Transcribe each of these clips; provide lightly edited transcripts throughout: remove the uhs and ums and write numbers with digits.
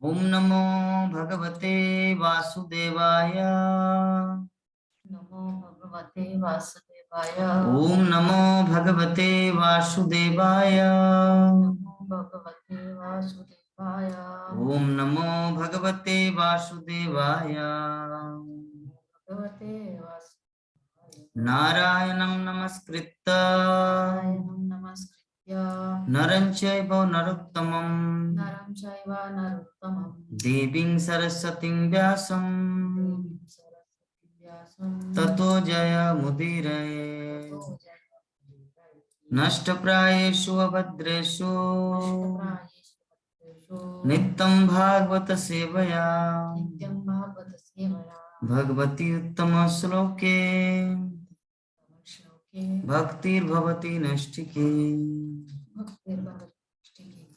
ओम नमो भगवते वासुदेवाय। नमो भगवते वासुदेवाय। ओम नमो भगवते वासुदेवाय। नमो भगवते वासुदेवाय। ओम नमो भगवते वासुदेवाय। भगवते वासुदेवाय। नारायणं नमस्कृत्य नारायणं नमस्कृत्य नरं चैव नरोत्तमं नरं चैव नरोत्तमं देवीं सरस्वतीं व्यासं देवीं सरस्वतीं व्यासं ततो जयमुदीरये। ततो जयमुदीरये। नष्टप्रायेषु अभद्रेषु नष्टप्रायेषु भद्रेषु नित्यं भागवत सेवया नित्यं भागवत सेवया भगवती उत्तम श्लोके श्लोके भक्तिर्भवति नैष्ठिकी। भक्तिर्भवति नैष्ठिकी।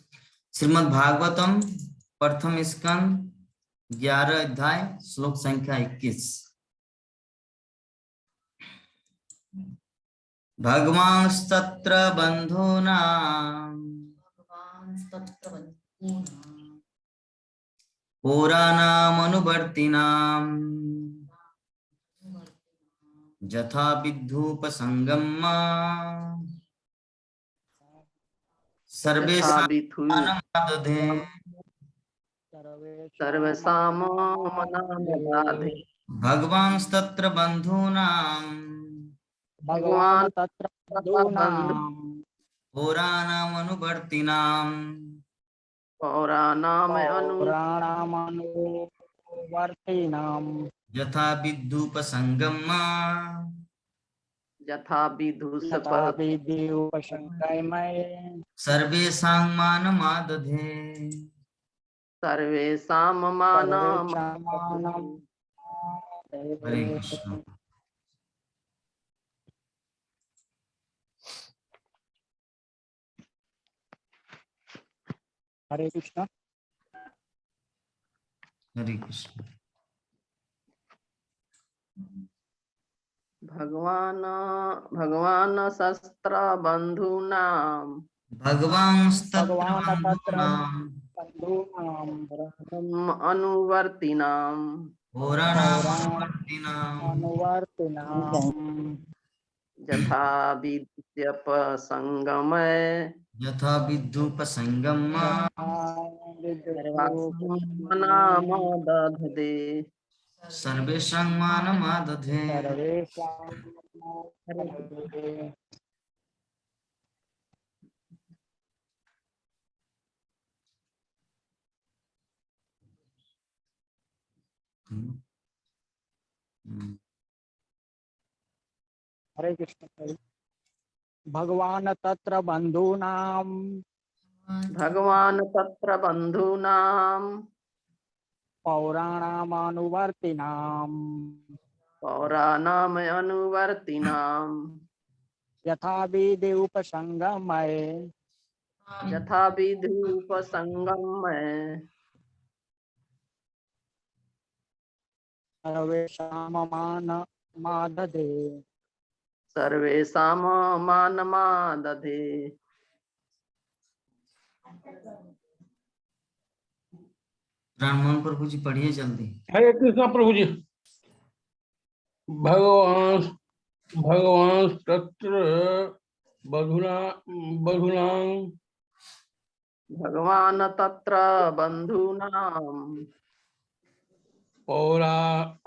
श्रीमद् भागवतम प्रथम स्कंद 11 अध्याय श्लोक संख्या 21। भगवांस्तत्र बन्धूनां भगवांस्तत्र बन्धूनां पुराणामनुवर्तिनां यथा विद्धूपसंगम सर्वेषां दधे सर्वसामामनामदाधे। भगवांस्तत्र बन्धूनां भगवान तत्र बंधु पुराणामनुवर्तिनां पुराणामनुवर्तिनां यथा विद्धूपसंगम यथा विदुषप तथा विधिउपसंगमे सर्वेषां मानमादधे। सर्वेषां मानम। सर्वेषां हरे कृष्ण। हरे कृष्ण। हरे कृष्ण। भगवान शस्त्र बंधूनां भगवांस्तत्र भगवान् तत्र बन्धूनां बन्धूनां अनुवर्तिनां पुराणामनुवर्तिनां पुराणामनुवर्तिनां यथा विद्यप संगमय यथा विद्धूपसंगम यथा सर्वासामनामदधे। सर्वेषां मानमादधे। सर्वेषां हरे कृष्ण। भगवान् तत्र बन्धूनां भगवान तत्र बंधूनां पौराणामनुवर्तिनां पौराणामनुवर्तिनां यथा विधि उपसंगमये यथा विधुपसंगमय सर्वेषां मानमादधे। सर्वेषां मानमादधे। राममोहन प्रभु जी पढ़िए जल्दी। हरे कृष्णा प्रभु जी। भगवान भगवान तत्र बधुना बधुनां भगवान तत्र बंधूनां पौरा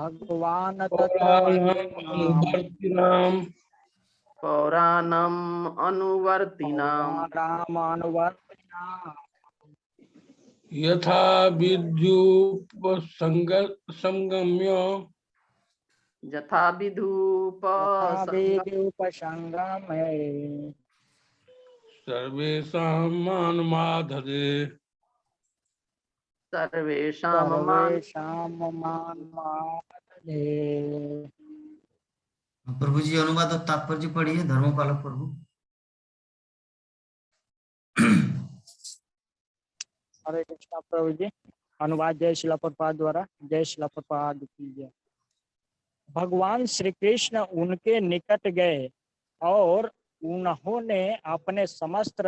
भगवान् तत्र बन्धूनां पौराणामनुवर्तिनां पौराणम् अनुवर्तिनां पौराणामनुवर्तिनां यथा विद्युपसंगम्य यथा यथा विधुपसंगम विधि उपसंगमये सर्वेषां मानमादधे। सर्वेषां मान। सर्वेषां मानमादधे। प्रभु जी अनुवाद और तात्पर्य पढ़िए धर्मपालक प्रभु। हरे कृष्णा प्रभु जी। अनुवाद जय शिला प्रभुपाद द्वारा। जय शिला प्रभुपाद की जय। भगवान श्री कृष्ण उनके निकट गए और उन्होंने अपने समस्त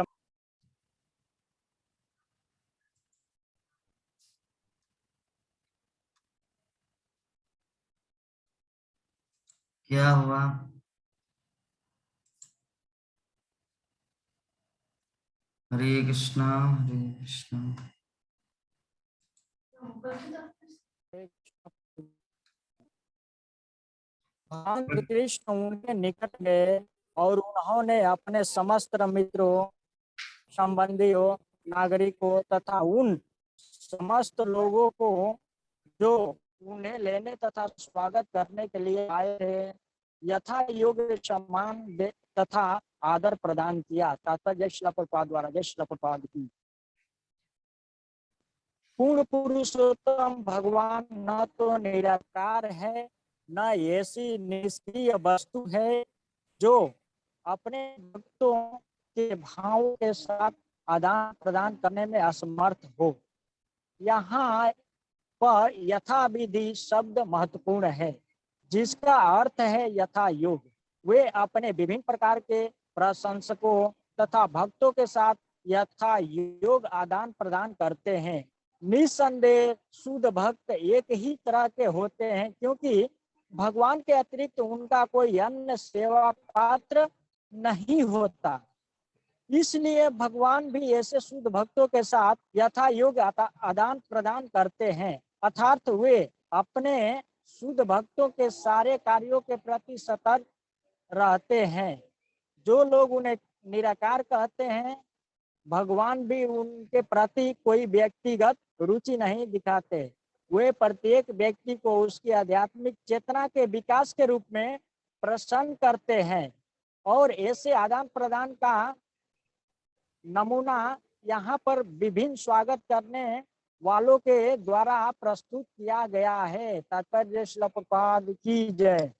क्या हुआ? हरे कृष्णा हरे कृष्णा। भगवान श्री कृष्ण उनके निकट गए और उन्होंने अपने समस्त मित्रों, संबंधियों, नागरिकों तथा उन समस्त लोगों को जो उन्हें लेने तथा स्वागत करने के लिए आए थे यथा योग्य सम्मान तथा आदर प्रदान किया। तात्पर्य जय श्रील प्रभुपाद द्वारा। जय श्रील प्रभुपाद की। पूर्ण पुरुषोत्तम भगवान न तो निराकार है न ऐसी निष्क्रिय वस्तु है जो अपने भक्तों के भावों के साथ आदान प्रदान करने में असमर्थ हो। यहाँ पर यथाविधि शब्द महत्वपूर्ण है जिसका अर्थ है यथा योग। वे अपने विभिन्न प्रकार के प्रशंसकों तथा भक्तों के साथ यथा योग आदान प्रदान करते हैं। निस्संदेह शुद्ध भक्त एक ही तरह के होते हैं क्योंकि भगवान के अतिरिक्त उनका कोई अन्य सेवा पात्र नहीं होता। इसलिए भगवान भी ऐसे शुद्ध भक्तों के साथ यथा योग आदान प्रदान करते हैं, अर्थात वे अपने शुद्ध भक्तों के सारे कार्यों के प्रति सतर्क रहते हैं। जो लोग उन्हें निराकार कहते हैं भगवान भी उनके प्रति कोई व्यक्तिगत रुचि नहीं दिखाते। वे प्रत्येक व्यक्ति को उसकी आध्यात्मिक चेतना के विकास के रूप में प्रसन्न करते हैं और ऐसे आदान प्रदान का नमूना यहाँ पर विभिन्न स्वागत करने वालों के द्वारा प्रस्तुत किया गया है। तात्पर्य श्रील प्रभुपाद की जय।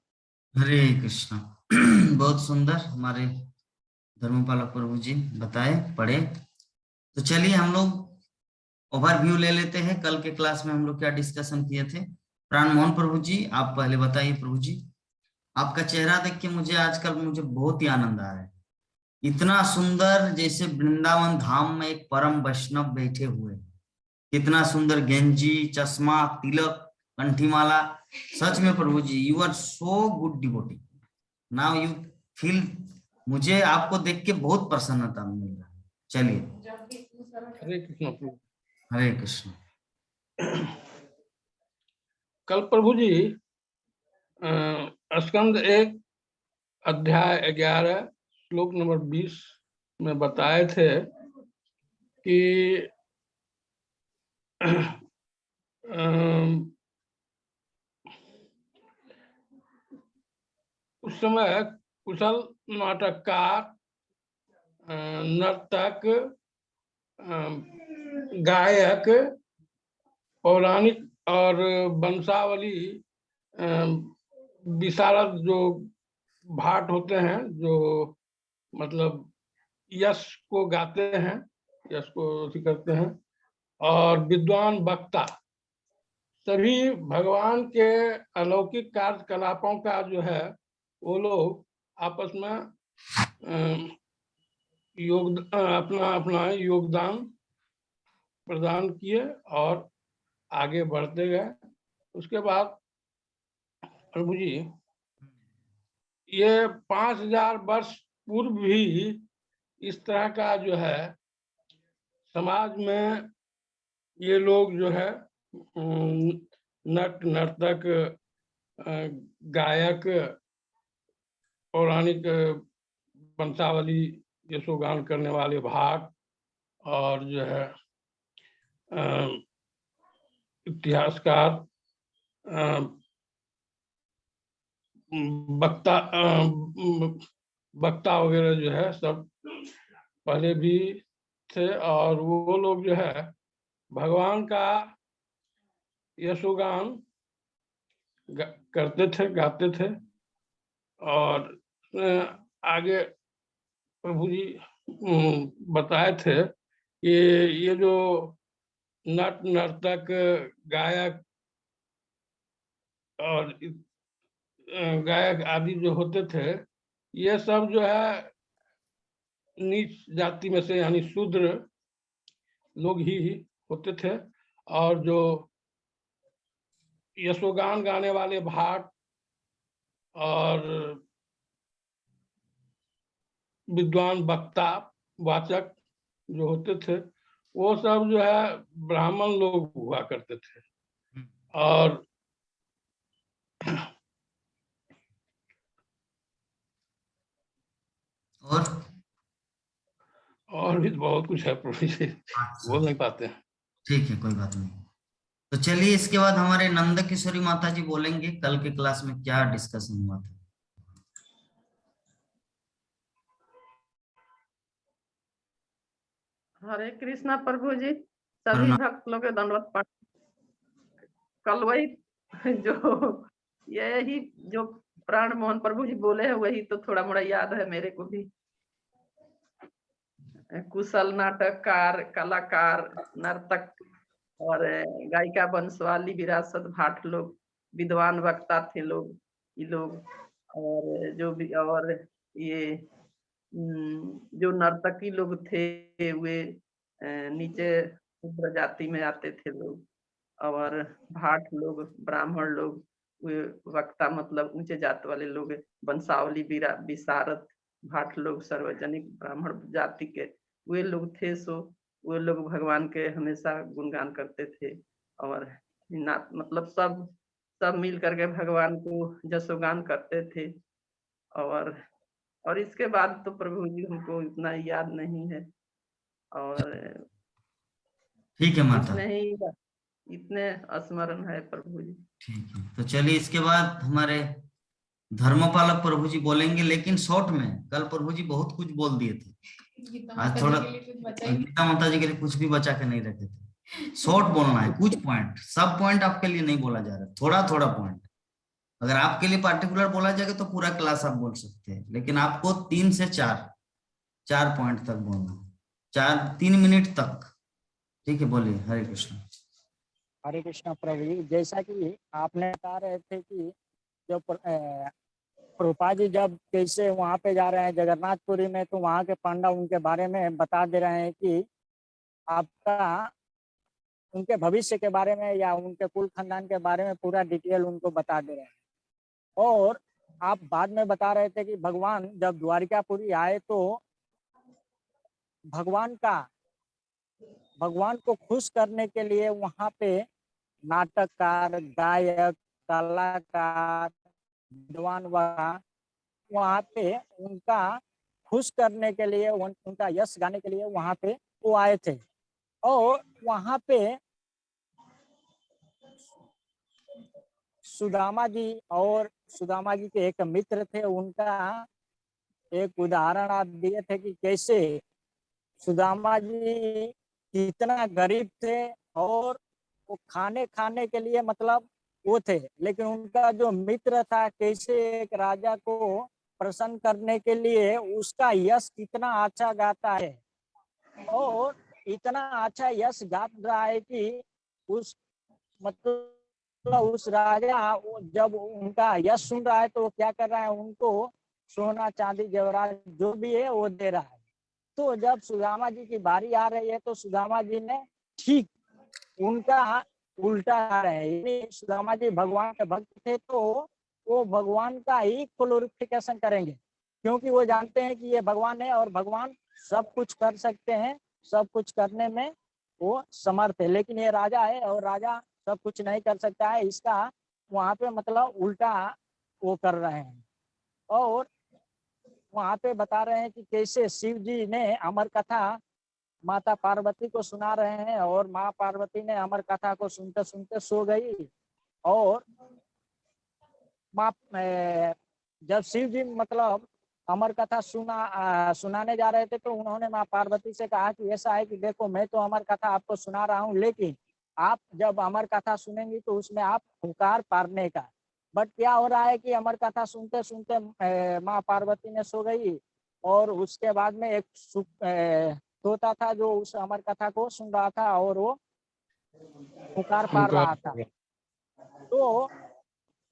हरे कृष्णा। बहुत सुंदर हमारे धर्मपालक प्रभु जी बताए, पढ़े। तो चलिए हम लोग ओवरव्यू ले लेते हैं। कल के क्लास में हम लोग क्या डिस्कशन किए थे। प्राण मोहन प्रभु जी आप पहले बताइए। प्रभु जी आपका चेहरा देख के मुझे आजकल बहुत ही आनंद आ रहा है। इतना सुंदर, जैसे वृंदावन धाम में एक परम वैष्णव बैठे हुए। कितना सुंदर गेंजी, चश्मा, तिलक, कंठीमाला। सच में प्रभु जी you are so good devotee. Now you feel, मुझे आपको देख के बहुत प्रसन्नता मिल रहा है। चलिए हरे कृष्ण प्रभु। हरे कृष्ण। कल प्रभु जी स्कंद 1 अध्याय 11 श्लोक नंबर 20 में बताए थे कि उस समय कुशल नाटककार, नर्तक, गायक, पौराणिक और वंशावली विशारद जो भाट होते हैं, जो मतलब यश को गाते हैं, यश को करते हैं, और विद्वान वक्ता, सभी भगवान के अलौकिक कार्यकलापों का जो है वो लोग आपस में अपना योगदान प्रदान किए और आगे बढ़ते गए। उसके बाद प्रभु जी ये 5000 वर्ष पूर्व भी इस तरह का जो है समाज में ये लोग जो है नर्तक, गायक, पौराणिक वंशावली यशोगान करने वाले भाट और जो है इतिहासकार, वक्ता वगैरह जो है सब पहले भी थे और वो लोग जो है भगवान का यशोगान करते थे, गाते थे। और आगे प्रभु जी बताए थे कि ये जो नर्तक, गायक और गायक आदि जो होते थे, ये सब जो है नीच जाति में से यानी शूद्र लोग ही होते थे। और जो यशोगान गाने वाले भाट और विद्वान वक्ता वाचक जो होते थे वो सब जो है ब्राह्मण लोग हुआ करते थे। और और भी बहुत कुछ है प्रभु जी, बोल नहीं पाते हैं। ठीक है, कोई बात नहीं। तो चलिए इसके बाद हमारे नंद किशोरी माता जी बोलेंगे कल के क्लास में क्या डिस्कशन हुआ था। हरे कृष्णा प्रभु जी, सभी प्रणाम। भक्त लोग के दंडवत पाठ। कल वही जो यही जो प्राण मोहन प्रभु जी बोले हैं वही तो थोड़ा मोड़ा याद है मेरे को भी। कुशल नाटककार, कलाकार, नर्तक और गायिका, बंसवाली, विरासत भाट लोग, विद्वान वक्ता थे लोग, ये लोग। और जो भी और ये जो नर्तकी लोग थे वे नीचे शूद्र जाति में आते थे लोग। और भाट लोग, ब्राह्मण लोग, वे वक्ता मतलब ऊंचे जात वाले लोग, वंशावली, विशारद भाट लोग, सार्वजनिक ब्राह्मण जाति के वे लोग थे। सो वे लोग भगवान के हमेशा गुणगान करते थे। और मतलब सब मिल करके भगवान को जसोगान करते थे। और इसके बाद तो प्रभु जी हमको इतना याद नहीं है। और ठीक है माता, इतने स्मरण है प्रभु जी। ठीक है। तो चलिए इसके बाद हमारे धर्मपालक प्रभु जी बोलेंगे, लेकिन शॉर्ट में। कल प्रभु जी बहुत कुछ बोल दिए थे, आज थोड़ा गीता माता जी के लिए कुछ भी बचा के नहीं रखे थे। शॉर्ट बोलना है, कुछ पॉइंट, सब पॉइंट आपके लिए नहीं बोला जा रहा, थोड़ा थोड़ा पॉइंट। अगर आपके लिए पार्टिकुलर बोला जाएगा तो पूरा क्लास आप बोल सकते हैं, लेकिन आपको 3 से 4 पॉइंट तक बोलना है, 3 मिनट तक। ठीक है, बोलिए। हरे कृष्ण। हरे कृष्णा प्रभु जी, जैसा कि आपने बता रहे थे कि जो प्रभुपाद जी जब कैसे वहाँ पे जा रहे हैं जगन्नाथपुरी में, तो वहाँ के पंडा उनके बारे में बता दे रहे हैं कि आपका उनके भविष्य के बारे में या उनके कुल खानदान के बारे में पूरा डिटेल उनको बता दे रहे हैं। और आप बाद में बता रहे थे कि भगवान जब द्वारिकापुरी आए तो भगवान को खुश करने के लिए वहाँ पे नाटककार, गायक, कलाकार, विद्वान वहाँ पे उनका खुश करने के लिए, उनका यश गाने के लिए वहाँ पे वो आए थे। और वहाँ पे सुदामा जी के एक मित्र थे, उनका एक उदाहरण आप दिए थे कि कैसे सुदामा जी कितना गरीब थे और वो खाने के लिए मतलब वो थे, लेकिन उनका जो मित्र था कैसे एक राजा को प्रसन्न करने के लिए उसका यश कितना अच्छा गाता है। और इतना अच्छा यश गा रहा है कि उस मतलब उस राजा जब उनका यश सुन रहा है तो वो क्या कर रहा है, उनको सोना चांदी जेवरात जो भी है वो दे रहा है। तो जब सुदामा जी की बारी आ रही है तो सुदामा जी ने ठीक उनका उल्टा आ रहे हैं। सुदामा जी भगवान के भक्त थे तो वो भगवान का ही ग्लोरिफिकेशन करेंगे, क्योंकि वो जानते हैं कि ये भगवान है और भगवान सब कुछ कर सकते हैं, सब कुछ करने में वो समर्थ है। लेकिन ये राजा है और राजा सब कुछ नहीं कर सकता है, इसका वहाँ पे मतलब उल्टा वो कर रहे हैं। और वहाँ पे बता रहे हैं कि कैसे शिव जी ने अमर कथा माता पार्वती को सुना रहे हैं और माँ पार्वती ने अमर कथा को सुनते सुनते सो गई। और माँ जब शिव जी मतलब अमर कथा सुनाने जा रहे थे तो उन्होंने माँ पार्वती से कहा कि ऐसा है कि देखो मैं तो अमर कथा आपको सुना रहा हूँ, लेकिन आप जब अमर कथा सुनेंगी तो उसमें आप हुंकार पारने का। बट क्या हो रहा है कि अमर कथा सुनते सुनते माँ पार्वती ने सो गई और उसके बाद में एक तोता था जो उस अमर कथा को सुन रहा था और वो हुंकार पार रहा था। तो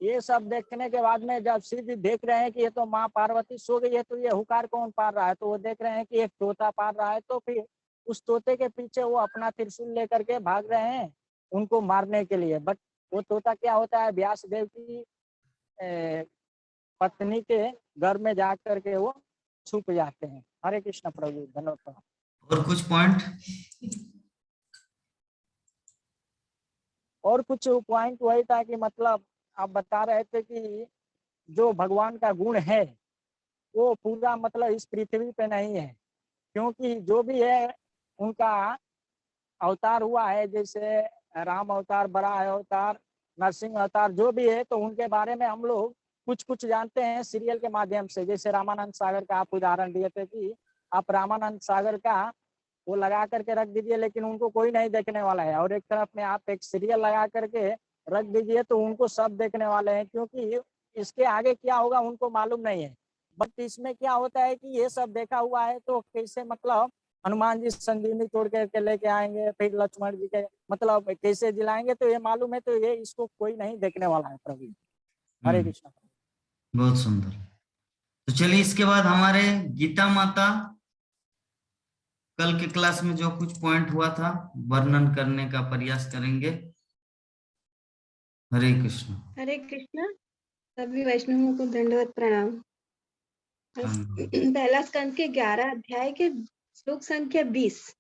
ये सब देखने के बाद में जब शिव जी देख रहे हैं कि ये तो माँ पार्वती सो गई है तो ये हुंकार कौन पार रहा है, तो वो देख रहे हैं कि एक तोता पार रहा है। तो फिर उस तोते के पीछे वो अपना त्रिशूल लेकर के भाग रहे हैं उनको मारने के लिए। बट वो तोता क्या होता है, व्यास देव की पत्नी के घर में जा करके वो छुप जाते हैं। हरे कृष्ण प्रभु, धन्यवाद। और कुछ पॉइंट? और कुछ पॉइंट वही था कि मतलब आप बता रहे थे कि जो भगवान का गुण है वो पूरा मतलब इस पृथ्वी पे नहीं है, क्योंकि जो भी है उनका अवतार हुआ है, जैसे राम अवतार, बड़ा अवतार, नरसिंह अवतार, जो भी है, तो उनके बारे में हम लोग कुछ कुछ जानते हैं सीरियल के माध्यम से। जैसे रामानंद सागर का आप उदाहरण दिए थे कि आप रामानंद सागर का वो लगा करके रख दीजिए, लेकिन उनको कोई नहीं देखने वाला है, और एक तरफ में आप एक सीरियल लगा करके रख दीजिए तो उनको सब देखने वाले हैं, क्योंकि इसके आगे क्या होगा उनको मालूम नहीं है। बट इसमें क्या होता है कि ये सब देखा हुआ है, तो कैसे मतलब हनुमान जी संजीवनी तोड़ के लेके आएंगे, फिर लक्ष्मण जी के मतलब कैसे दिलाएंगे, तो ये मालूम है, तो ये इसको कोई नहीं देखने वाला है प्रभु। हरे कृष्ण। बहुत सुंदर। तो चलिए इसके बाद हमारे गीता माता कल के क्लास में जो कुछ पॉइंट हुआ था वर्णन करने का प्रयास करेंगे। हरे कृष्ण। हरे कृष्ण। सभी वैष्णवों को दंडवत प्रणाम। पहला स्कंद के 11 अध्याय के श्लोक संख्या 20,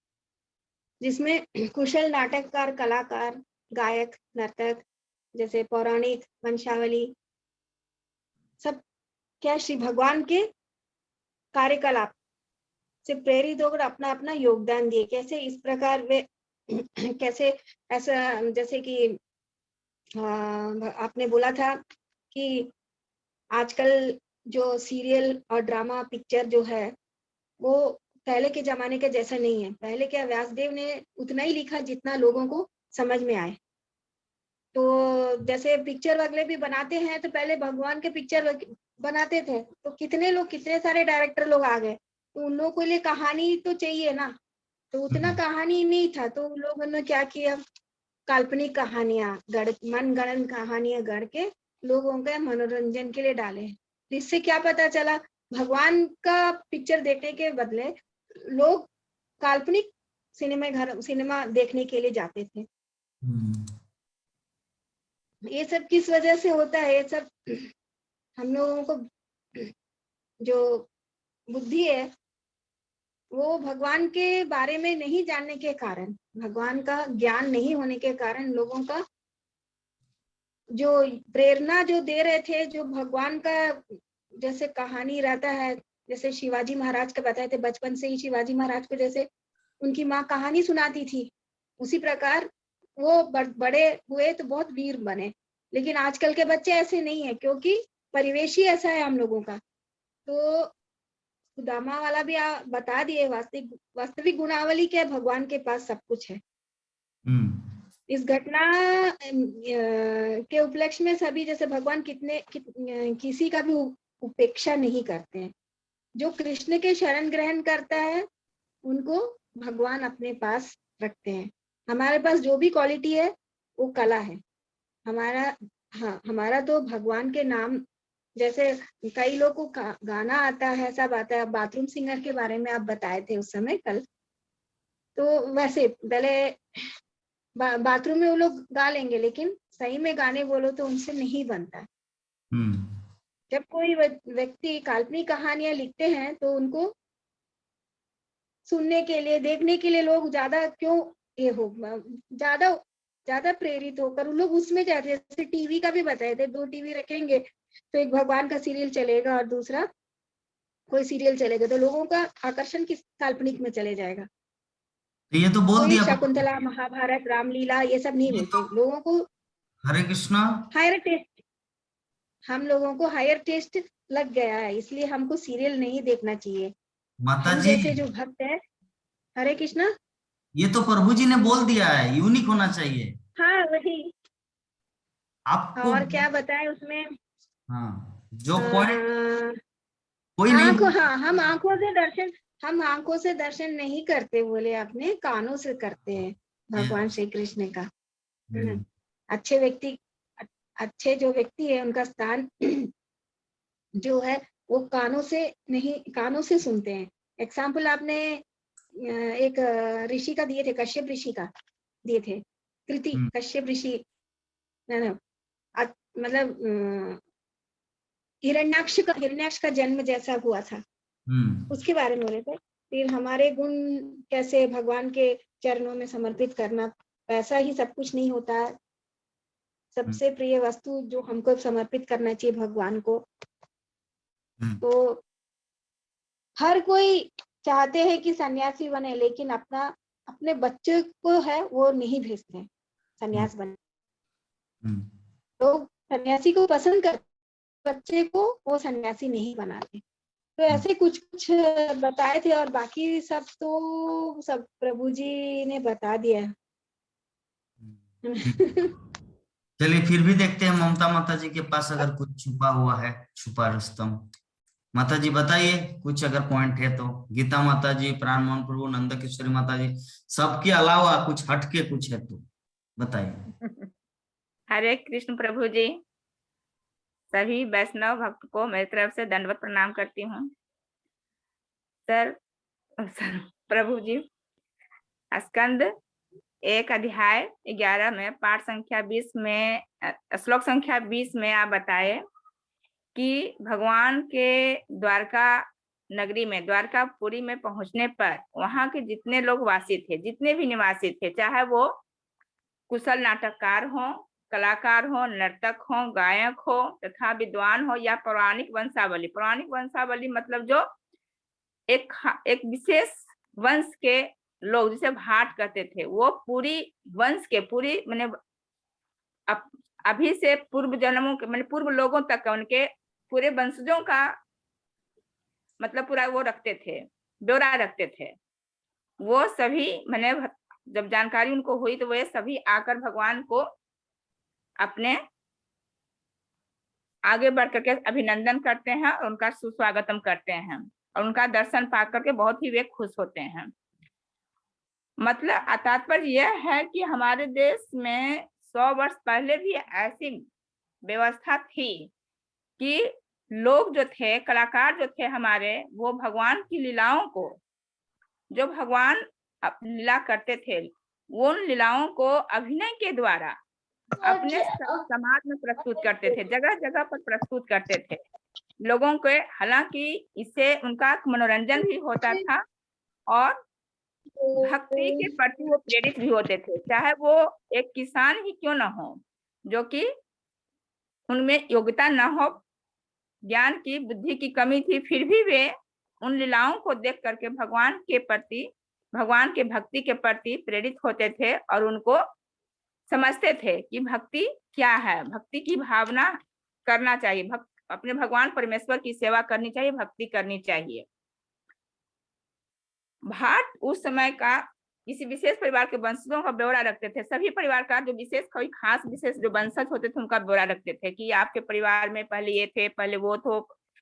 जिसमें कुशल नाटककार, कलाकार, गायक, नर्तक, जैसे पौराणिक, वंशावली, सब क्या श्री भगवान के कार्यकलाप से प्रेरित होकर अपना अपना योगदान दिए। कैसे इस प्रकार वे कैसे ऐसा, जैसे कि आपने बोला था कि आजकल जो सीरियल और ड्रामा पिक्चर जो है वो पहले के जमाने के जैसा नहीं है। पहले क्या व्यासदेव ने उतना ही लिखा जितना लोगों को समझ में आए। तो जैसे पिक्चर वगैरह भी बनाते हैं, तो पहले भगवान के पिक्चर बनाते थे, तो कितने लोग, कितने सारे डायरेक्टर लोग आ गए, तो उन लोगों के लिए कहानी तो चाहिए ना, तो उतना कहानी नहीं था, तो उन लोगों ने क्या किया, काल्पनिक कहानियां मनगढ़ंत कहानियां गढ़ के लोगों के मनोरंजन के लिए डाले। इससे क्या पता चला, भगवान का पिक्चर देखने के बदले लोग काल्पनिक सिनेमा देखने के लिए जाते थे। ये सब किस वजह से होता है? ये सब हम लोगों को जो बुद्धि है वो भगवान के बारे में नहीं जानने के कारण, भगवान का ज्ञान नहीं होने के कारण लोगों का जो प्रेरणा जो दे रहे थे, जो भगवान का जैसे कहानी रहता है, जैसे शिवाजी महाराज का बताए थे, बचपन से ही शिवाजी महाराज को जैसे उनकी माँ कहानी सुनाती थी, उसी प्रकार वो बड़े हुए तो बहुत वीर बने। लेकिन आजकल के बच्चे ऐसे नहीं है, क्योंकि परिवेश ही ऐसा है हम लोगों का। तो सुदामा वाला भी बता दिए, वास्तविक गुणावली क्या है, भगवान के पास सब कुछ है। इस घटना के उपलक्ष्य में सभी, जैसे भगवान किसी का भी उपेक्षा नहीं करते हैं। जो कृष्ण के शरण ग्रहण करता है उनको भगवान अपने पास रखते हैं। हमारे पास जो भी क्वालिटी है वो कला है हमारा तो भगवान के नाम, जैसे कई लोग को गाना आता है, सब आता है। बाथरूम सिंगर के बारे में आप बताए थे उस समय कल, तो वैसे पहले बाथरूम में वो लोग गा लेंगे, लेकिन सही में गाने बोलो तो उनसे नहीं बनता। जब कोई व्यक्ति काल्पनिक कहानियां लिखते हैं तो उनको सुनने के लिए, देखने के लिए लोग ज्यादा क्यों ज्यादा प्रेरित होकर उन लोग उसमें जाते हैं। जैसे टीवी का भी बताए थे, 2 टीवी रखेंगे तो एक भगवान का सीरियल चलेगा और दूसरा कोई सीरियल चलेगा, तो लोगों का आकर्षण किस काल्पनिक में चले जाएगा। तो ये तो बोल दिया, शकुंतला, महाभारत, रामलीला ये सब नहीं बोलते। तो लोगों को हरे कृष्णा हायर टेस्ट, हम लोगों को हायर टेस्ट लग गया है, इसलिए हमको सीरियल नहीं देखना चाहिए। माता जी जैसे जो भक्त है, हरे कृष्णा, ये तो प्रभु जी ने बोल दिया है, यूनिक होना चाहिए। हाँ वही, आपको और क्या बताएं उसमें। हाँ, जो पॉइंट कोई हाँ नहीं, हम आंखों से दर्शन नहीं करते बोले, अपने कानों से करते हैं भगवान श्री कृष्ण का। अच्छे जो व्यक्ति है उनका स्थान जो है वो कानों से सुनते हैं। एग्जाम्पल आपने एक ऋषि का दिए थे, कश्यप ऋषि का दिए थे, कृति कश्यप ऋषि, मतलब हिरण्याक्ष का जन्म जैसा हुआ था उसके बारे में बोले थे। फिर हमारे गुण कैसे भगवान के चरणों में समर्पित करना, पैसा ही सब कुछ नहीं होता है। सबसे प्रिय वस्तु जो हमको समर्पित करना चाहिए भगवान को। तो हर कोई चाहते हैं कि सन्यासी बने, लेकिन अपने बच्चे को है वो नहीं भेजते सन्यास बने। लोग सन्यासी को पसंद करते, बच्चे को वो सन्यासी नहीं बनाते। तो ऐसे कुछ कुछ बताए थे, और बाकी सब तो सब प्रभु जी ने बता दिया। चलिए फिर भी देखते हैं ममता माता जी के पास अगर कुछ छुपा हुआ है, छुपा रुस्तम। माता जी बताइए कुछ अगर पॉइंट है तो। गीता माता जी, प्राण मोहन प्रभु, नंद किशोरी माता जी, सबके अलावा कुछ हटके कुछ है तो बताइए। हरे कृष्ण प्रभु जी, सभी वैष्णव भक्त को मेरी तरफ से दंडवत प्रणाम करती हूँ। सर प्रभु जी, स्कंद 1 अध्याय 11 में पाठ संख्या 20 में श्लोक संख्या 20 में आप बताए कि भगवान के द्वारका नगरी में, द्वारकापुरी में पहुंचने पर वहां के जितने लोग वासी थे, जितने भी निवासी थे, चाहे वो कुशल नाटककार हो, कलाकार हो, नर्तक हो, गायक हो तथा विद्वान हो, या पौराणिक वंशावली। पौराणिक वंशावली मतलब जो एक विशेष वंश के लोग जिसे भाट करते थे, वो पूरी वंश के माने अभी से पूर्व जन्मों के माने पूर्व लोगों तक उनके पूरे वंशजों का मतलब पूरा वो रखते थे, ब्यौरा रखते थे। वो सभी माने जब जानकारी उनको हुई तो वे सभी आकर भगवान को अपने आगे बढ़ करके अभिनंदन करते हैं और उनका सुस्वागतम करते हैं, और उनका दर्शन पा करके बहुत ही वे खुश होते हैं। मतलब तात्पर्य यह है कि हमारे देश में 100 वर्ष पहले भी ऐसी व्यवस्था थी कि लोग जो थे, कलाकार जो थे हमारे, वो भगवान की लीलाओं को, जो भगवान लीला करते थे, वो उन लीलाओं को अभिनय के द्वारा अपने समाज में प्रस्तुत करते थे, जगह जगह पर प्रस्तुत करते थे लोगों को। हालांकि इससे उनका मनोरंजन भी होता था और भक्ति के प्रति वो प्रेरित भी होते थे, चाहे वो एक किसान ही क्यों ना हो, जो कि उनमें योग्यता न हो, ज्ञान की बुद्धि की कमी थी, फिर भी वे उन लीलाओं को देख करके भगवान के प्रति, भगवान के भक्ति के प्रति प्रेरित होते थे और उनको समझते थे कि भक्ति क्या है, भक्ति की भावना करना चाहिए, अपने भगवान परमेश्वर की सेवा करनी चाहिए, भक्ति करनी चाहिए। भाट उस समय का किसी विशेष परिवार के वंशजों का ब्यौरा रखते थे। सभी परिवार का जो विशेष कोई खास विशेष जो वंशज होते थे उनका ब्यौरा रखते थे कि आपके परिवार में पहले ये थे, पहले वो थे।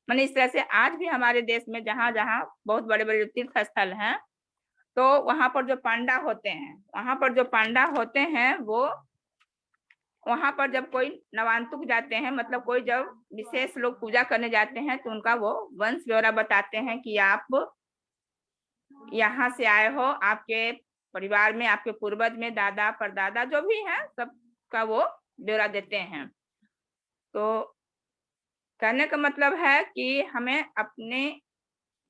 मैंने इस तरह से आज भी हमारे देश में जहाँ जहाँ बहुत बड़े बड़े तीर्थ स्थल हैं, तो वहां पर जो पांडा होते हैं, वहां पर जो पांडा होते हैं, वो वहां पर जब कोई नवांतुक जाते हैं, मतलब कोई जब विशेष लोग पूजा करने जाते हैं, तो उनका वो वंश ब्यौरा बताते हैं कि आप यहाँ से आए हो, आपके परिवार में, आपके पूर्वज में, दादा परदादा जो भी हैं, सबका वो ब्यौरा देते हैं। तो कहने का मतलब है कि हमें अपने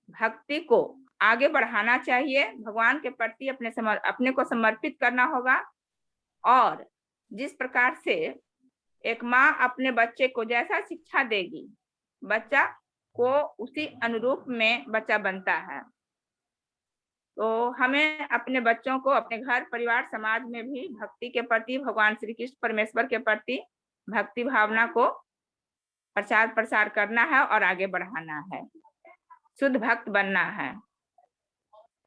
भक्ति को आगे बढ़ाना चाहिए, भगवान के प्रति अपने को समर्पित करना होगा। और जिस प्रकार से एक माँ अपने बच्चे को जैसा शिक्षा देगी, बच्चा को उसी अनुरूप में बच्चा बनता है। तो हमें अपने बच्चों को अपने घर परिवार समाज में भी भक्ति के प्रति, भगवान श्री कृष्ण परमेश्वर के प्रति भक्ति भावना को प्रचार प्रसार करना है और आगे बढ़ाना है, शुद्ध भक्त बनना है।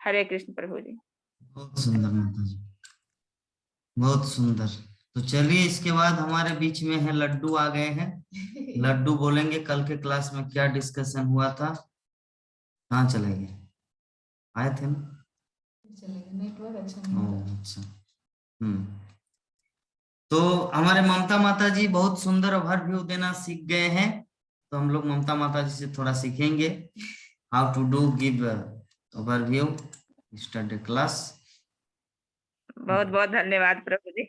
हरे कृष्ण प्रभु जी। बहुत सुंदर माता जी, बहुत सुंदर। तो चलिए इसके बाद हमारे बीच में है लड्डू आ गए हैं। लड्डू बोलेंगे कल के क्लास में क्या डिस्कशन हुआ था। कहाँ चले गए? आए थे ना? नेटवर्क अच्छा नहीं अच्छा। तो हमारे ममता माता जी बहुत सुंदर ओवरव्यू देना सीख गए हैं, तो हम लोग ममता माता जी से थोड़ा सीखेंगे how to do give overview study class. बहुत बहुत धन्यवाद प्रभु जी।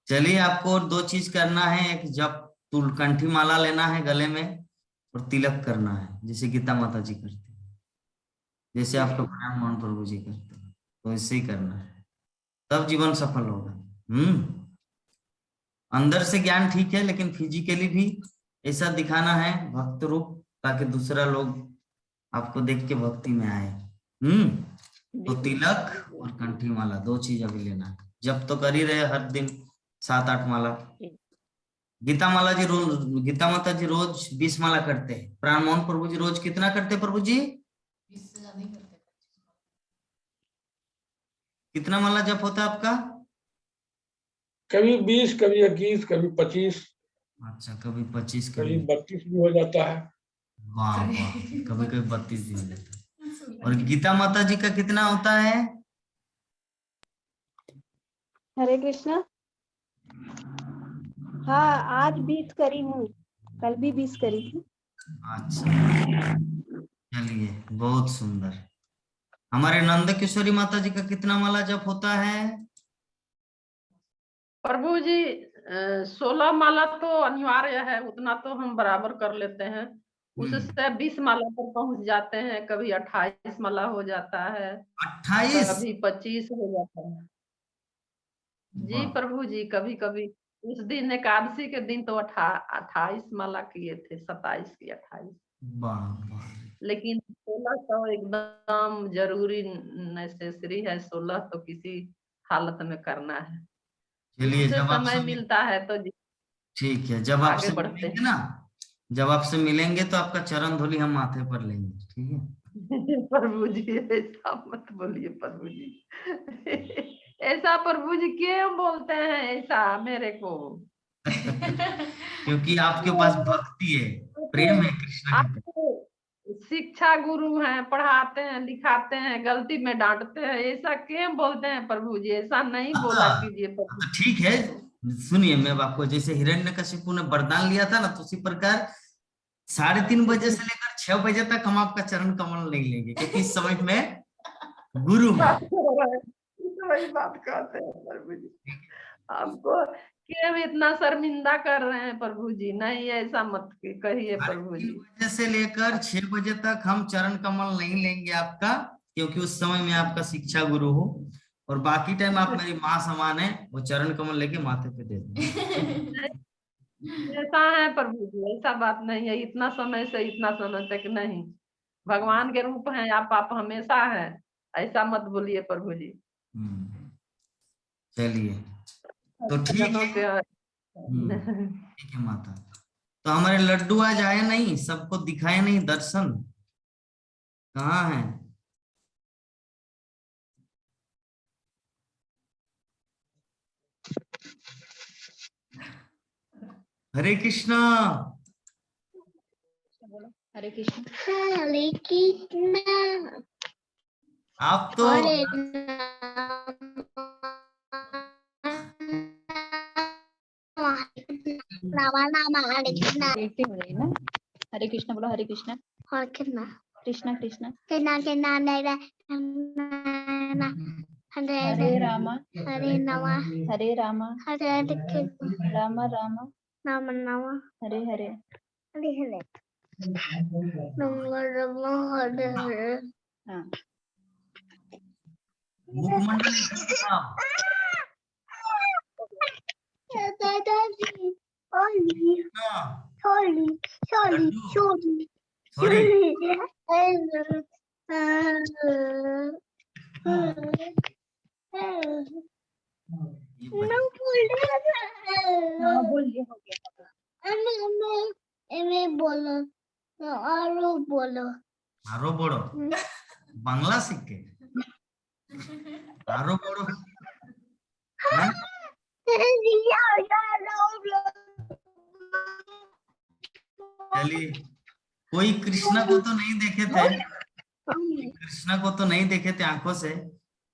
चलिए आपको 2 चीज करना है, एक जप कंठी माला लेना है गले में और तिलक करना है, जैसे गीता माता जी करते हैं, जैसे आपका प्रणव मोहन प्रभु जी करते हैं, तो ऐसे ही करना है, तब जीवन सफल होगा। अंदर से ज्ञान ठीक है, लेकिन फिजिकली भी ऐसा दिखाना है भक्त रूप, ताकि दूसरा लोग आपको देख के भक्ति में आए। तो तिलक और कंठी माला 2 चीज अभी लेना है। जब तो कर ही रहे हर दिन 7-8 माला। गीता माता जी रोज 20 माला करते हैं। प्राण मोहन प्रभु जी रोज कितना करते हैं प्रभु जी? 20 से ज्यादा ही करते हैं। कितना माला जप होता है आपका? कभी 20, कभी 21, कभी 25, अच्छा, कभी 25, कभी कभी 32 भी हो जाता है। वाह वाह, कभी कभी 32 दिन लेता है। और गीता माता जी का कितना होता है? हरे कृष्णा। हाँ, आज 20 करी हूँ, कल भी 20 करी थी। अच्छा, चलिए बहुत सुंदर। हमारे नंद किशोरी माता जी का कितना माला जप होता है? प्रभु जी 16 माला तो अनिवार्य है, उतना तो हम बराबर कर लेते हैं। उससे 20 माला पर पहुंच जाते हैं, कभी 28 माला हो जाता है, 28? कभी 25 हो जाता है। जी प्रभु जी, कभी कभी उस दिन एकादशी के दिन तो 28 माला किए थे, 27 की 28। लेकिन 16 तो एकदम जरूरी नेसेसरी है, 16 तो किसी हालत में करना है। चलिए, उससे जब समय मिलता है तो ठीक है, जब आगे आपसे बढ़ते मिलेंगे हैं। ना, जब आपसे मिलेंगे तो आपका चरण धूलि हम माथे पर लेंगे, ठीक है? प्रभु जी ऐसा मत बोलिए प्रभु जी। ऐसा प्रभु जी क्यों बोलते हैं ऐसा मेरे को? क्योंकि आपके पास भक्ति है, प्रेम है कृष्ण के प्रति। आप शिक्षा गुरु हैं, पढ़ाते हैं, लिखाते हैं, गलती में डांटते हैं, ऐसा क्यों बोलते हैं प्रभु जी? ऐसा नहीं बोला कीजिए प्रभु। तो ठीक है, सुनिए, मैं आपको, जैसे हिरण्यकशिपु ने वरदान लिया था ना, तो उसी प्रकार 3:30 बजे से लेकर 6 बजे तक हम आपका चरण कमल नहीं लेंगे, क्योंकि इस समय में गुरु है। वही बात कहते हैं प्रभु जी, आपको क्यों इतना शर्मिंदा कर रहे हैं प्रभु जी? नहीं, ऐसा मत कहिए प्रभु 3:30 जी। बजे से लेकर 6 बजे तक हम चरण कमल नहीं लेंगे आपका, क्योंकि उस समय में आपका शिक्षा गुरु हो, और बाकी टाइम आप मेरी माँ समान है, वो चरण कमल लेके माथे पे दे देंगे। ऐसा है प्रभु जी, ऐसा बात नहीं है, इतना समय से इतना समय तक नहीं। भगवान के रूप हैं आप हमेशा हैं, ऐसा मत बोलिए प्रभु जी। चलिए, तो ठीक है। ठीक है माता। तो हमारे लड्डू आज आए नहीं, सबको दिखाए नहीं, दर्शन कहाँ है? हरे कृष्णा। हरे कृष्ण। हरे कृष्णा। आप तो हरे देखते हो रही ना। हरे कृष्ण बोलो, हरे कृष्ण। कृष्णा कृष्ण कृष्ण। हरे रामा हरे नवा हरे रामा हरे कृष्ण रामा रामा राम नवा हरे हरे। हरे हरे हरे हरे। हाँ, मुखमंडल साहब, दादाजी ओली हाँ, छोली छोली लड्डू, छोली सॉरी, ये हाँ बोलिए, हो गया। मैं बोलो और बोलो आरो बोलो, बांग्ला सीख के आरो बोलो, हाँ? चलिए, कोई कृष्णा को तो नहीं देखे थे, कृष्णा को तो नहीं देखे थे आंखों से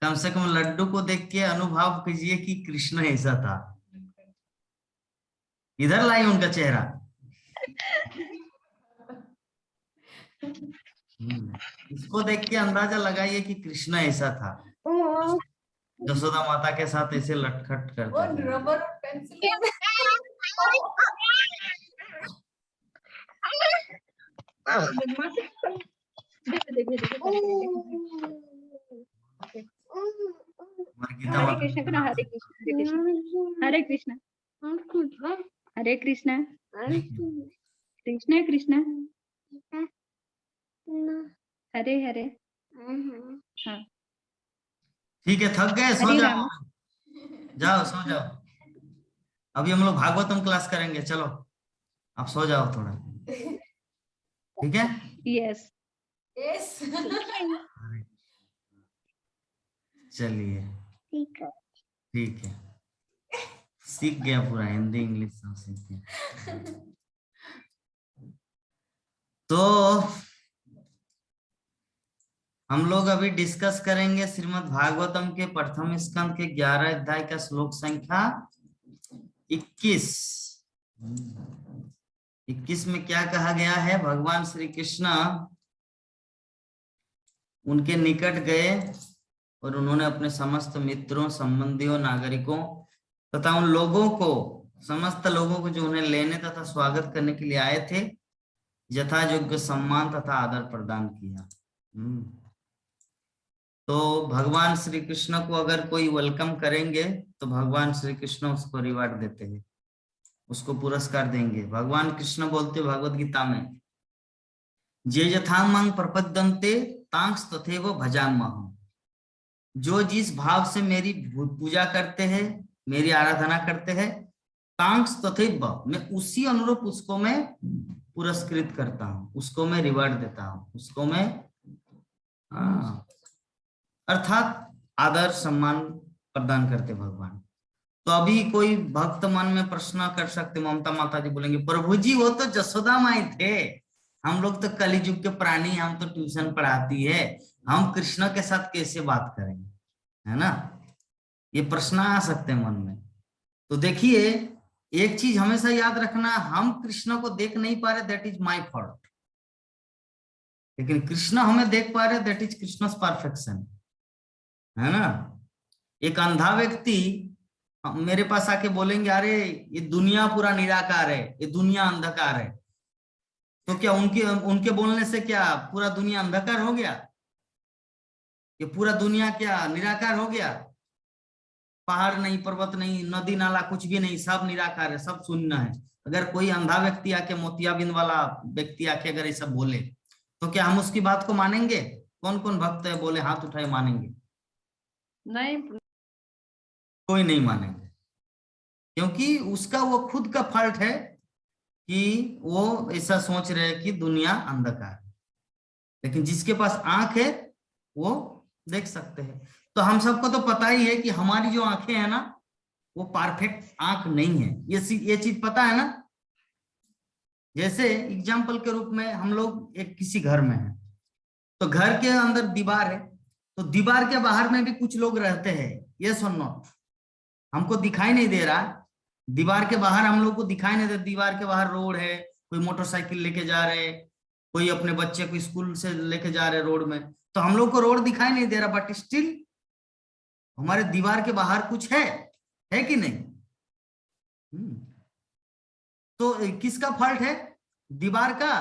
कम लड्डू को देख के अनुभव कीजिए कि कृष्ण ऐसा था। इधर लाई उनका चेहरा। इसको देख के अंदाजा लगाइए कि कृष्ण ऐसा था, यशोदा माता के साथ ऐसे लटखट करता था। रबर और पेंसिल हमारी गीता हरे माता कृष्ण जी करो, हरे कृष्ण हरे कृष्ण हरे कृष्ण कृष्ण कृष्ण हरे हरे। हाँ ठीक है, थक गए, सो हरे जाओ, राम। जाओ सो जाओ। अभी हम लोग भागवतम क्लास करेंगे, चलो आप सो जाओ थोड़ा, ठीक है। यस चलिए ठीक है। ठीक है, सीख गया पूरा हिंदी इंग्लिश सब सीख गया। तो हम लोग अभी डिस्कस करेंगे श्रीमद् भागवतम के प्रथम स्कंद के 11 अध्याय का श्लोक संख्या 21। 21 में क्या कहा गया है? भगवान श्री कृष्ण उनके निकट गए और उन्होंने अपने समस्त मित्रों, संबंधियों, नागरिकों तथा उन लोगों को, समस्त लोगों को जो उन्हें लेने तथा स्वागत करने के लिए आए थे, यथा योग्य सम्मान तथा आदर प्रदान किया। तो भगवान श्री कृष्ण को अगर कोई वेलकम करेंगे तो भगवान श्री कृष्ण उसको रिवार्ड देते हैं, उसको पुरस्कार देंगे। भगवान कृष्ण बोलते भगवत गीता में, जे यथा मांग प्रपद्यन्ते तांस तथैव भजाम्यहम्। जो जिस भाव से मेरी पूजा करते हैं, मेरी आराधना करते हैं, तांस तथैव, मैं उसी अनुरूप उसको मैं पुरस्कृत करता हूँ, उसको मैं रिवार्ड देता हूँ, उसको मैं अर्थात आदर सम्मान प्रदान करते भगवान। तो अभी कोई भक्त मन में प्रश्न कर सकते, ममता माता जी बोलेंगे, प्रभु जी वो तो जसोदा माई थे, हम लोग तो कलिजुग के प्राणी, हम तो ट्यूशन पढ़ाती है, हम कृष्ण के साथ कैसे बात करेंगे, है ना? ये प्रश्न आ सकते हैं मन में। तो देखिए, एक चीज हमेशा याद रखना, हम कृष्ण को देख नहीं पा रहे, दैट इज माई फॉल्ट, लेकिन कृष्ण हमें देख पा रहे, दैट इज कृष्णस परफेक्शन, है ना? एक अंधा व्यक्ति मेरे पास आके बोलेंगे, अरे ये दुनिया पूरा निराकार है, ये दुनिया अंधकार है, तो क्या उनके बोलने से क्या पूरा दुनिया अंधकार हो गया? ये पूरा दुनिया क्या निराकार हो गया? पहाड़ नहीं, पर्वत नहीं, नदी नाला कुछ भी नहीं, सब निराकार है, सब शून्य है। अगर कोई अंधा व्यक्ति आके, मोतियाबिंद वाला व्यक्ति आके अगर ऐसा बोले, तो क्या हम उसकी बात को मानेंगे? कौन कौन भक्त है बोले हाथ उठाए मानेंगे? नहीं, कोई नहीं मानेंगे, क्योंकि उसका वो खुद का फॉल्ट है कि वो ऐसा सोच रहे हैं कि दुनिया अंधकार है। लेकिन जिसके पास आंख है वो देख सकते हैं। तो हम सबको तो पता ही है कि हमारी जो आंखें हैं ना, वो परफेक्ट आंख नहीं है, ये चीज पता है ना। जैसे एग्जाम्पल के रूप में हम लोग एक किसी घर में हैं, तो घर के अंदर दीवार है, तो दीवार के बाहर में भी कुछ लोग रहते हैं, यस और नॉट? हमको दिखाई नहीं दे रहा, दीवार के बाहर हम लोग को दिखाई नहीं दे, दीवार के बाहर रोड है, कोई मोटरसाइकिल लेके जा रहे, कोई अपने बच्चे को स्कूल से लेके जा रहे रोड में, तो हम लोग को रोड दिखाई नहीं दे रहा, बट स्टिल हमारे दीवार के बाहर कुछ है कि नहीं? तो किसका फॉल्ट है, दीवार का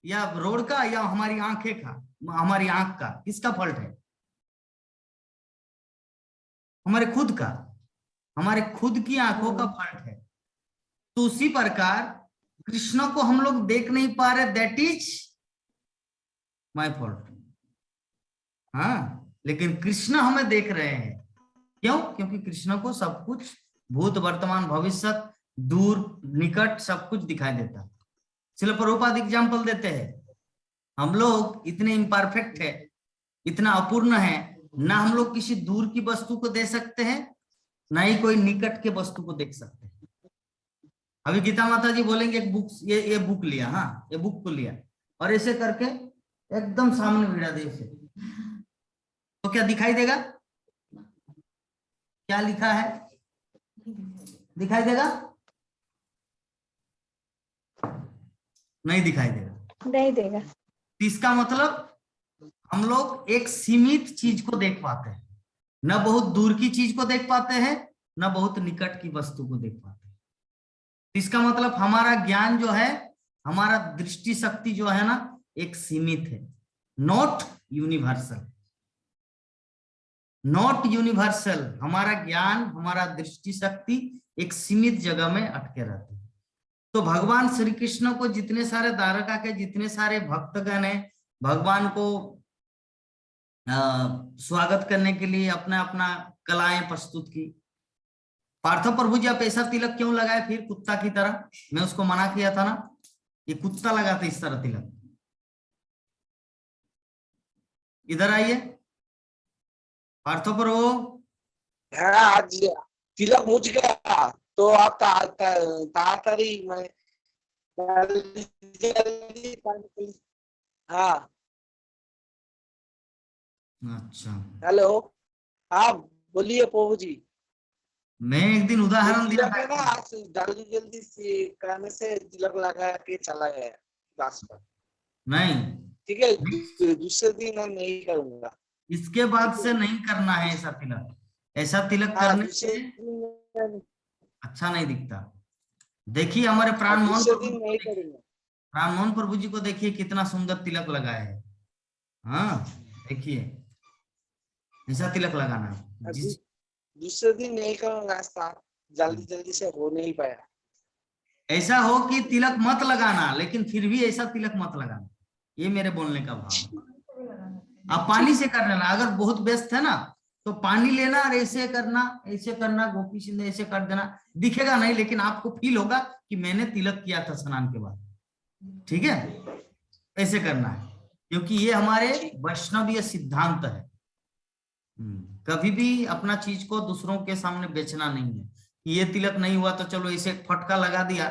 या रोड का या हमारी आंखें का, हमारी आंख का? किसका फॉल्ट है? हमारे खुद का, हमारे खुद की आंखों का फॉल्ट है। तो उसी प्रकार कृष्ण को हम लोग देख नहीं पा रहे, दैट इज माय फॉल्ट। हाँ, लेकिन कृष्ण हमें देख रहे हैं, क्यों? क्योंकि कृष्ण को सब कुछ, भूत वर्तमान भविष्य, दूर निकट, सब कुछ दिखाई देता है। श्रील प्रभुपाद एग्जाम्पल देते हैं, हम लोग इतने इम्परफेक्ट है, इतना अपूर्ण है, ना हम लोग किसी दूर की वस्तु को देख सकते हैं, ना ही कोई निकट के वस्तु को देख सकते हैं। अभी गीता माता जी बोलेंगे एक बुक, ये बुक लिया, हाँ ये बुक को लिया और ऐसे करके एकदम सामने भिड़ा दे इसे, तो क्या दिखाई देगा? क्या लिखा है दिखाई देगा? नहीं दिखाई देगा, नहीं देगा। इसका मतलब हम लोग एक सीमित चीज को देख पाते हैं, न बहुत दूर की चीज को देख पाते हैं, न बहुत निकट की वस्तु को देख पाते हैं। इसका मतलब हमारा ज्ञान जो है, हमारा दृष्टि शक्ति जो है ना, एक सीमित है, नॉट यूनिवर्सल। नॉट यूनिवर्सल, हमारा ज्ञान, हमारा दृष्टि शक्ति एक सीमित जगह में अटके रहती है। तो भगवान श्री कृष्ण को जितने सारे द्वारका के जितने सारे भक्तगण हैं, भगवान को स्वागत करने के लिए अपना अपना कलाएं प्रस्तुत की। पार्थ प्रभु जी आप ऐसा तिलक क्यों लगाए फिर कुत्ता की तरह? मैं उसको मना किया था ना, ये कुत्ता लगाते इस तरह तिलक। इधर आइए पार्थ प्रभु। आज तिलक मुझ गया तो आप ताड़ाताड़ी हाँ। अच्छा हेलो, हाँ बोलिए प्रभु जी। मैं एक दिन उदाहरण दिया तिलक है ना, था, आज जल्दी जल्दी से करने से तिलक लगा के चला गया क्लास पर। नहीं ठीक है, दूसरे दिन मैं नहीं करूंगा। इसके बाद से नहीं करना है ऐसा तिलक। ऐसा तिलक हाँ, करने दूसरे से दिन अच्छा नहीं दिखता। देखिए हमारे प्राण मोहन प्रभु जी को देखिए कितना सुंदर तिलक लगाए है। हाँ देखिए ऐसा तिलक लगाना है। दूसरे दिन नहीं करूंगा, जल्दी जल्दी से हो नहीं पाया। ऐसा हो कि तिलक मत लगाना, लेकिन फिर भी ऐसा तिलक मत लगाना, ये मेरे बोलने का भाव। आप पानी से कर लेना, अगर बहुत व्यस्त है ना तो पानी लेना और ऐसे करना गोपी सिंह ऐसे कर देना, दिखेगा नहीं लेकिन आपको फील होगा कि मैंने तिलक किया था स्नान के बाद। ठीक है, ऐसे करना है, क्योंकि ये हमारे वैष्णवीय सिद्धांत है। कभी भी अपना चीज को दूसरों के सामने बेचना नहीं है कि ये तिलक नहीं हुआ तो चलो इसे फटका लगा दिया,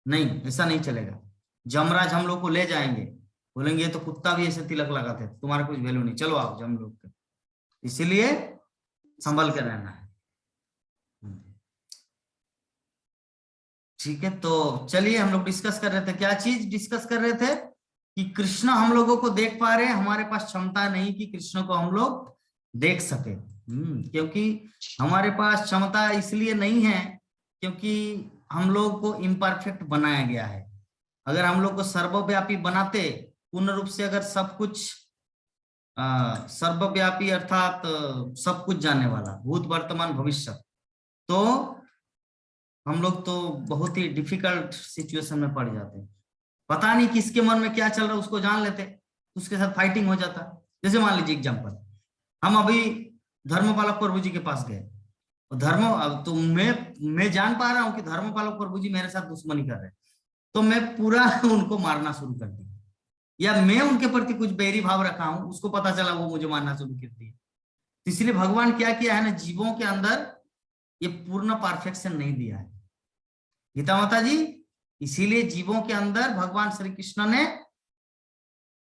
नहीं ऐसा नहीं चलेगा। जमराज हम लोग को ले जाएंगे, बोलेंगे ये तो कुत्ता भी ऐसे तिलक लगाते, तुम्हारा कुछ वैल्यू नहीं, चलो आओ जम लोग। इसीलिए संभल कर रहना है। ठीक है, तो चलिए हम लोग डिस्कस कर रहे थे, क्या चीज डिस्कस कर रहे थे कि कृष्ण हम लोगों को देख पा रहे हैं, हमारे पास क्षमता नहीं कि कृष्ण को हम लोग देख सके। क्योंकि हमारे पास क्षमता इसलिए नहीं है क्योंकि हम लोग को इम्परफेक्ट बनाया गया है। अगर हम लोग को सर्वव्यापी बनाते, पूर्ण रूप से अगर सब कुछ सर्वव्यापी अर्थात सब कुछ जानने वाला, भूत वर्तमान भविष्य, तो हम लोग तो बहुत ही डिफिकल्ट सिचुएशन में पड़ जाते। पता नहीं किसके मन में क्या चल रहा है उसको जान लेते, उसके साथ फाइटिंग हो जाता। जैसे मान लीजिए एग्जाम्पल, हम अभी धर्मपालक प्रभु जी के पास गए, तो मैं जान पा रहा हूं कि धर्मपालक प्रभु जी मेरे साथ दुश्मनी कर रहे हैं, तो मैं पूरा उनको मारना शुरू कर दिया, या मैं उनके प्रति कुछ बैरी भाव रखा हूं, उसको पता चला वो मुझे मारना शुरू कर दिया। तो इसलिए भगवान क्या किया है ना, जीवों के अंदर ये पूर्ण परफेक्शन नहीं दिया है। गीता माता जी, इसीलिए जीवों के अंदर भगवान श्री कृष्ण ने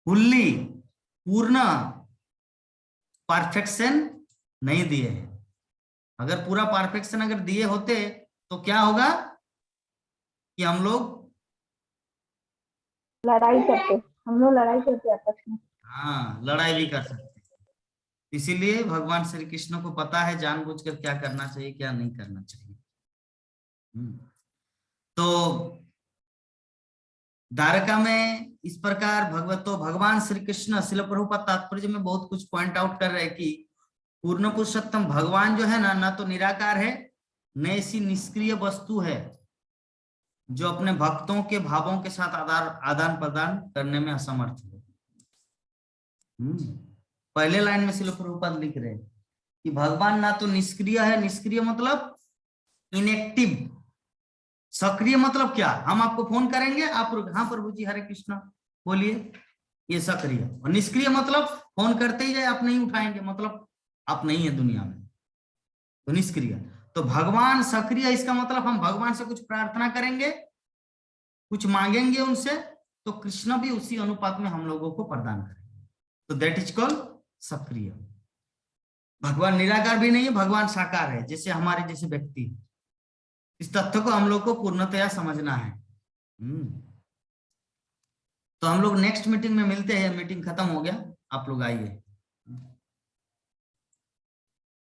फुल्ली पूर्ण परफेक्शन नहीं दिए है। अगर पूरा परफेक्शन अगर दिए होते तो क्या होगा कि हम लोग लड़ाई करते आपस में। हाँ, लड़ाई भी कर सकते। इसीलिए भगवान श्री कृष्ण को पता है जानबूझकर क्या करना चाहिए क्या नहीं करना चाहिए। तो द्वारका में इस प्रकार भगवान श्री कृष्ण श्रील प्रभुपाद तात्पर्य में बहुत कुछ पॉइंट आउट कर रहे हैं कि पूर्ण पुरुषोत्तम भगवान जो है ना तो निराकार है, न ऐसी निष्क्रिय वस्तु है जो अपने भक्तों के भावों के साथ आदान प्रदान करने में असमर्थ है। पहले लाइन में श्रील प्रभुपाद लिख रहे हैं कि भगवान ना तो निष्क्रिय है, निष्क्रिय मतलब इनएक्टिव, सक्रिय मतलब क्या, हम आपको फोन करेंगे आप हाँ प्रभु जी हरे कृष्णा बोलिए, ये सक्रिय। और निष्क्रिय मतलब फोन करते ही जाए आप नहीं उठाएंगे, मतलब आप नहीं है दुनिया में, तो निष्क्रिय। तो भगवान सक्रिय, इसका मतलब हम भगवान से कुछ प्रार्थना करेंगे, कुछ मांगेंगे उनसे, तो कृष्ण भी उसी अनुपात में हम लोगों को प्रदान करेंगे, तो दैट इज कॉल्ड सक्रिय। भगवान निराकार भी नहीं है, भगवान साकार है, जैसे हमारे जैसे व्यक्ति। इस तथ्य को हम लोग को पूर्णतया समझना है। तो हम लोग नेक्स्ट मीटिंग में मिलते हैं, मीटिंग खत्म हो गया, आप लोग आइए।